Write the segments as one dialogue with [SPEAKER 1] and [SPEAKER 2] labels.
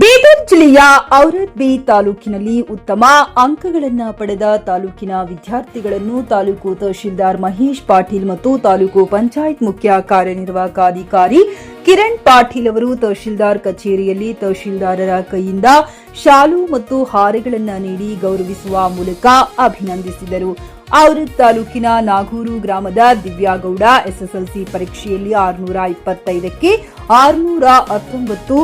[SPEAKER 1] ಬೀದರ್ ಜಿಲ್ಲೆಯ ಔರಾದ್ ಬಿ ತಾಲೂಕಿನಲ್ಲಿ ಉತ್ತಮ ಅಂಕಗಳನ್ನು ಪಡೆದ ತಾಲೂಕಿನ ವಿದ್ಯಾರ್ಥಿಗಳನ್ನು ತಾಲೂಕು ತಹಶೀಲ್ದಾರ್ ಮಹೇಶ್ ಪಾಟೀಲ್ ಮತ್ತು ತಾಲೂಕು ಪಂಚಾಯತ್ ಮುಖ್ಯ ಕಾರ್ಯನಿರ್ವಾಹಕ ಅಧಿಕಾರಿ ಕಿರಣ್ ಪಾಟೀಲ್ ಅವರು ತಹಶೀಲ್ದಾರ್ ಕಚೇರಿಯಲ್ಲಿ ತಹಶೀಲ್ದಾರರ ಕೈಯಿಂದ ಶಾಲು ಮತ್ತು ಹಾರೆಗಳನ್ನು ನೀಡಿ ಗೌರವಿಸುವ ಮೂಲಕ ಅಭಿನಂದಿಸಿದರು. ಔರಾದ್ ತಾಲೂಕಿನ ನಾಗೂರು ಗ್ರಾಮದ ದಿವ್ಯಾಗೌಡ ಎಸ್ಎಸ್ಎಲ್ಸಿ ಪರೀಕ್ಷೆಯಲ್ಲಿ 625ಕ್ಕೆ 619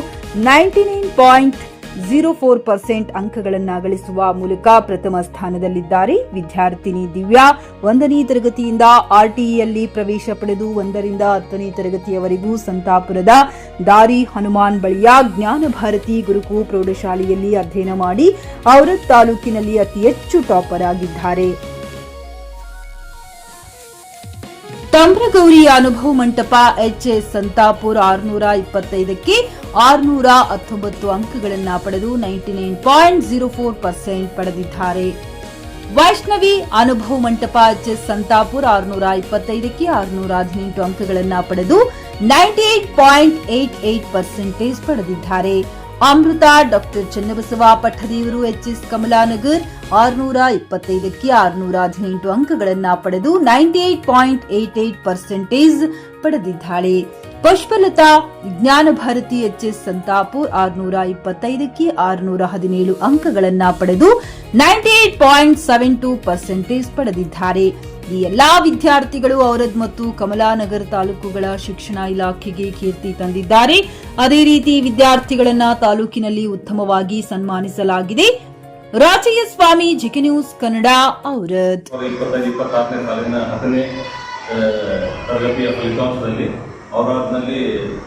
[SPEAKER 1] 99.04% ಅಂಕಗಳನ್ನು ಗಳಿಸುವ ಮೂಲಕ ಪ್ರಥಮ ಸ್ಥಾನದಲ್ಲಿದ್ದಾರೆ. ವಿದ್ಯಾರ್ಥಿನಿ ದಿವ್ಯಾ 1ನೇ ತರಗತಿಯಿಂದ ಆರ್ಟಿಇಯಲ್ಲಿ ಪ್ರವೇಶ ಪಡೆದು 1ರಿಂದ 10ನೇ ತರಗತಿಯವರೆಗೂ ಸಂತಾಪುರದ ದಾರಿ ಹನುಮಾನ್ ಬಳಿಯ ಜ್ಞಾನ ಭಾರತಿ ಗುರುಕುಲ ಪ್ರೌಢಶಾಲೆಯಲ್ಲಿ ಅಧ್ಯಯನ ಮಾಡಿ ಔರಾದ್ ತಾಲೂಕಿನಲ್ಲಿ ಅತಿ ಹೆಚ್ಚು ಟಾಪರ್ ಆಗಿದ್ದಾರೆ. ತಮ್ರಗೌರಿ ಅನುಭವ ಮಂಟಪ ಎಚ್ಎಸ್ ಸಂತಾಪುರ್ 625ಕ್ಕೆ 619 ಅಂಕಗಳನ್ನು ಪಡೆದು 99.04% ಪಡೆದಿದ್ದಾರೆ. ವೈಷ್ಣವಿ ಅನುಭವ ಮಂಟಪ ಎಚ್ಎಸ್ ಸಂತಾಪುರ್ 625ಕ್ಕೆ 618 ಅಂಕಗಳನ್ನು ಪಡೆದು 98.88% ಪಡೆದಿದ್ದಾರೆ. ಅಮೃತ ಡಾಕ್ಟರ್ ಚನ್ನಬಸವ ಪಟ್ಟದೇವರು ಎಚ್ಎಸ್ ಕಮಲಾನಗರ್ 625ಕ್ಕೆ 618 ಅಂಕಗಳನ್ನು ಪಡೆದು 98.88% ಪಡೆದಿದ್ದಾಳೆ. ಪುಷ್ಪಲತಾ ಜ್ಞಾನ ಭಾರತಿ ಎಚ್ಎಸ್ ಸಂತಾಪುರ್ 625ಕ್ಕೆ 617 ಅಂಕಗಳನ್ನು ಪಡೆದು 98.72% ಪಡೆದಿದ್ದಾರೆ. ಈ ಎಲ್ಲಾ ವಿದ್ಯಾರ್ಥಿಗಳು ಔರಾದ್ ಮತ್ತು ಕಮಲಾನಗರ್ ತಾಲೂಕುಗಳ ಶಿಕ್ಷಣ ಇಲಾಖೆಗೆ ಕೀರ್ತಿ ತಂದಿದ್ದಾರೆ. ಅದೇ ರೀತಿ ವಿದ್ಯಾರ್ಥಿಗಳನ್ನ ತಾಲೂಕಿನಲ್ಲಿ ಉತ್ತಮವಾಗಿ ಸನ್ಮಾನಿಸಲಾಗಿದೆ. ರಾಜಯ್ಯ ಸ್ವಾಮಿ ಜಿಕೆ ನ್ಯೂಸ್ ಕನ್ನಡ ಔರಾದ್.
[SPEAKER 2] 2025-26ನೇ ಸಾಲಿನ 10ನೇ ತರಗತಿಯ ಫಲಿತಾಂಶದಲ್ಲಿ ಔರಾದ್ನಲ್ಲಿ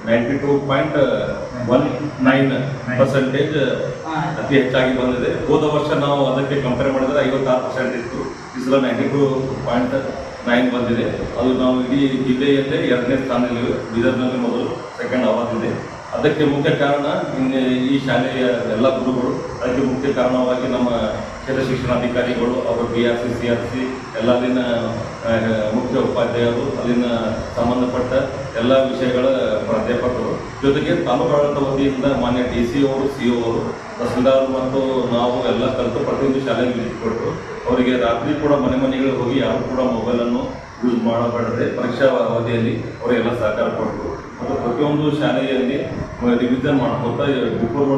[SPEAKER 2] 92.19% ಅತಿ ಹೆಚ್ಚಾಗಿ ಬಂದಿದೆ. ಹೋದ ವರ್ಷ ನಾವು ಅದಕ್ಕೆ ಕಂಪೇರ್ ಮಾಡಿದರೆ 56% ಇತ್ತು. ಈ ಸಲ 92.9 ಬಂದಿದೆ. ಅದು ನಾವು ಇಡೀ ಜಿಲ್ಲೆಯಲ್ಲೇ 2ನೇ ಸ್ಥಾನದಲ್ಲಿ, ಬೀದರ್ನಲ್ಲಿ ಮೊದಲು, ಸೆಕೆಂಡ್ ಔರಾದ್ ಇದೆ. ಅದಕ್ಕೆ ಮುಖ್ಯ ಕಾರಣ ಈ ಶಾಲೆಯ ಎಲ್ಲ ಗುರುಗಳು. ಅದಕ್ಕೆ ಮುಖ್ಯ ಕಾರಣವಾಗಿ ನಮ್ಮ ಕ್ಷೇತ್ರ ಶಿಕ್ಷಣಾಧಿಕಾರಿಗಳು, ಅವರು BRC CRC ಎಲ್ಲ ಅಲ್ಲಿನ ಮುಖ್ಯ ಉಪಾಧ್ಯಾಯರು, ಅಲ್ಲಿನ ಸಂಬಂಧಪಟ್ಟ ಎಲ್ಲ ವಿಷಯಗಳ ಪ್ರಾಧ್ಯಾಪಕರು, ಜೊತೆಗೆ ತಾಲೂಕು ಆಡಳಿತ ವತಿಯಿಂದ ಮಾನ್ಯ DC ಅವರು, CO ಅವರು, ತಹಸೀಲ್ದಾರ್ ಮತ್ತು ನಾವು ಎಲ್ಲ ಕಲಿತು ಪ್ರತಿಯೊಂದು ಶಾಲೆಗೆ ವಿಸಿಟ್ ಕೊಟ್ಟು ಅವರಿಗೆ ರಾತ್ರಿ ಕೂಡ ಮನೆಗಳಿಗೆ ಹೋಗಿ ಯಾರು ಕೂಡ ಮೊಬೈಲನ್ನು ಯೂಸ್ ಮಾಡಬಾರದೆ ಪರೀಕ್ಷಾ ಅವಧಿಯಲ್ಲಿ ಅವರಿಗೆಲ್ಲ ಸಹಕಾರ ಕೊಟ್ಟು ಮತ್ತು ಪ್ರತಿಯೊಂದು ಶಾಲೆಯಲ್ಲಿ ರಿವಿಷನ್ ಮಾಡ್ಕೊತಾ ಬಿಫೋರ್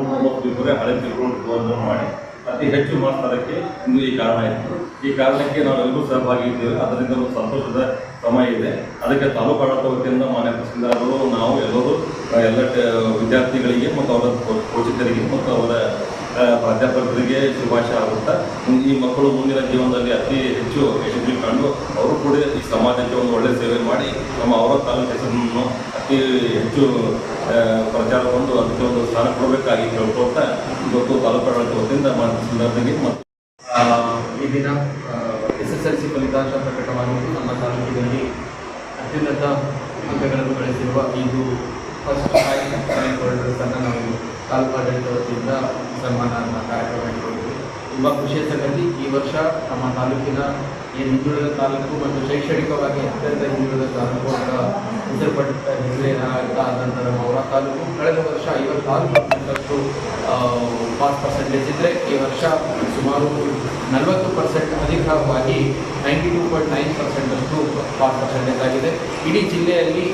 [SPEAKER 2] ಹಳೆ ತಿಳ್ಕೊಂಡು ಮಾಡಿ ಅತಿ ಹೆಚ್ಚು ಮಾರ್ಕ್ಸ್ ಇಂದು ಈ ಕಾರಣ ಇತ್ತು. ಈ ಕಾರಣಕ್ಕೆ ನಾವೆಲ್ಲರೂ ಸಹಭಾಗಿ ಇದ್ದೇವೆ. ಅದರಿಂದ ಒಂದು ಸಂತೋಷದ ಸಮಯ ಇದೆ. ಅದಕ್ಕೆ ತಾಲೂಕು ಆಡಳಿತ ವತಿಯಿಂದ ಮಾನ್ಯ ತಹಸೀಲ್ದಾರರು, ನಾವು ಎಲ್ಲರೂ ಎಲ್ಲ ವಿದ್ಯಾರ್ಥಿಗಳಿಗೆ ಮತ್ತು ಅವರ ಪೋಷಕರಿಗೆ ಮತ್ತು ಅವರ ಪ್ರಾಧ್ಯಾಪಕರಿಗೆ ಶುಭಾಶಯ ಆಗುತ್ತಾ ಈ ಮಕ್ಕಳು ಮುಂದಿನ ಜೀವನದಲ್ಲಿ ಅತಿ ಹೆಚ್ಚು ಯಶಸ್ವಿ ಕಂಡು ಅವರು ಕೂಡ ಈ ಸಮಾಜಕ್ಕೆ ಒಂದು ಒಳ್ಳೆಯ ಸೇವೆ ಮಾಡಿ ನಮ್ಮ ಔರಾದ್ ತಾಲೂಕು ಹೆಸರನ್ನು ಅತಿ ಹೆಚ್ಚು ಪ್ರಚಾರ ಕೊಂಡು ಅದಕ್ಕೆ ಒಂದು ಸ್ಥಾನ ಕೊಡಬೇಕಾಗಿ ಕೇಳ್ಕೊಳ್ತಾ ಇವತ್ತು ತಾಲೂಕು ಆಡಳಿತ ವತಿಯಿಂದ ಮಾತನಾಡಿದಾಗ ಮತ್ತು
[SPEAKER 3] ಈ ದಿನ SSLC ಫಲಿತಾಂಶ ಪ್ರಕಟವಾಗಿದ್ದು ನಮ್ಮ ತಾಲೂಕಿನಲ್ಲಿ ಅತ್ಯುನ್ನತ ಅಂಕಗಳನ್ನು ಗಳಿಸಿರುವ ಇದು ಫಸ್ಟ್ ರ್ಯಾಂಕ್ ಹೋಲ್ಡರ್ಸನ್ನು ನಾವು ತಾಲೂಕು ಆಡಳಿತ ವತಿಯಿಂದ ಸನ್ಮಾನ ಕಾರ್ಯಕ್ರಮ ಇಟ್ಕೊಂಡಿದ್ದೀವಿ. ತುಂಬ ಖುಷಿಯ ಸಂಗತಿ. ಈ ವರ್ಷ ನಮ್ಮ ತಾಲೂಕಿನ ಏನು ಹಿಂದುಳಿದ ತಾಲೂಕು ಮತ್ತು ಶೈಕ್ಷಣಿಕವಾಗಿ ಅತ್ಯಂತ ಹಿಂದುಳಿದ ತಾಲೂಕು ಅಂತ ಹೆಸರೇನಾದಂಥ ನಮ್ಮ ಔರಾದ್ ತಾಲೂಕು ಕಳೆದ ವರ್ಷ 56% ಪಾಸ್ ಪರ್ಸೆಂಟೇಜ್ ಇದ್ದರೆ ಈ ವರ್ಷ ಸುಮಾರು 40% ಅಧಿಕವಾಗಿ 92.9% ಅಷ್ಟು ಪಾಸ್ ಪರ್ಸೆಂಟೇಜ್ ಆಗಿದೆ. ಇಡೀ ಜಿಲ್ಲೆಯಲ್ಲಿ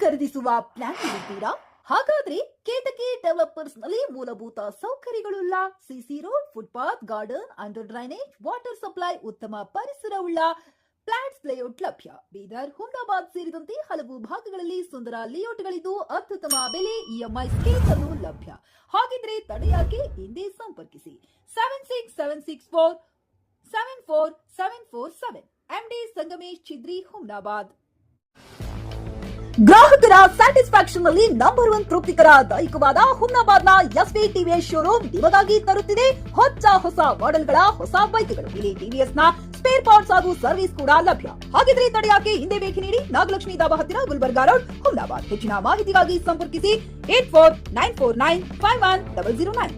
[SPEAKER 1] ಖರೀದಿಸುವ ಪ್ಲಾನ್ ಇರುತ್ತೀರಾ? ಹಾಗಾದ್ರೆ ಕೇತಕಿ ಡೆವಲಪರ್ಸ್ ನಲ್ಲಿ ಮೂಲಭೂತ ಸೌಕರ್ಯಗಳುಳ್ಳ CC road, footpath, garden, under drainage, water supply, ಉತ್ತಮ ಪರಿಸರವುಳ್ಳ ಫ್ಲಾಟ್ಸ್ ಲೇಔಟ್ ಲಭ್ಯ. ಬೀದರ್, ಹುಮ್ನಾಬಾದ್ ಸೇರಿದಂತೆ ಹಲವು ಭಾಗಗಳಲ್ಲಿ ಸುಂದರ ಲೇಔಟ್ಗಳಿದ್ದು ಅತ್ಯುತ್ತಮ ಬೆಲೆ, EMI ಸ್ಕೀಮ್ ಅನ್ನು ಲಭ್ಯ. ಹಾಗಿದ್ರೆ ತಡೆಯಾಕೆ? ಹಿಂದೆ ಸಂಪರ್ಕಿಸಿ 7676474747 MD ಸಂಗಮೇಶ್ ಚಿದ್ರಿ, ಹುಮ್ನಾಬಾದ್. ಗ್ರಾಹಕರ ಸ್ಯಾಟಿಸ್ಫ್ಯಾಕ್ಷನ್ ನಲ್ಲಿ ನಂಬರ್ 1 ತೃಪ್ತಿಕರ ದಾಯಕವಾದ ಹುಮ್ನಾಬಾದ್ನ SV TVS ಶೋರೂಮ್ ನಿಮಗಾಗಿ ತರುತ್ತಿದೆ ಹೊಸ ಮಾಡೆಲ್ಗಳ ಹೊಸ ಬೈಕ್ಗಳು. ಇಲ್ಲಿ TVS ನ ಸ್ಪೇರ್ ಪಾರ್ಟ್ಸ್ ಹಾಗೂ ಸರ್ವಿಸ್ ಕೂಡ ಲಭ್ಯ. ಹಾಗಿದ್ರೆ ತಡೆಯಾಕೆ? ಹಿಂದೆ ಭೇಟಿ ನೀಡಿ. ನಾಗಲಕ್ಷ್ಮಿ ದಾಬಾ ಹತ್ತಿರ, ಗುಲ್ಬರ್ಗಾ ರೋಡ್, ಹುಮ್ನಾಬಾದ್. ಹೆಚ್ಚಿನ ಮಾಹಿತಿಗಾಗಿ ಸಂಪರ್ಕಿಸಿ 8494951009.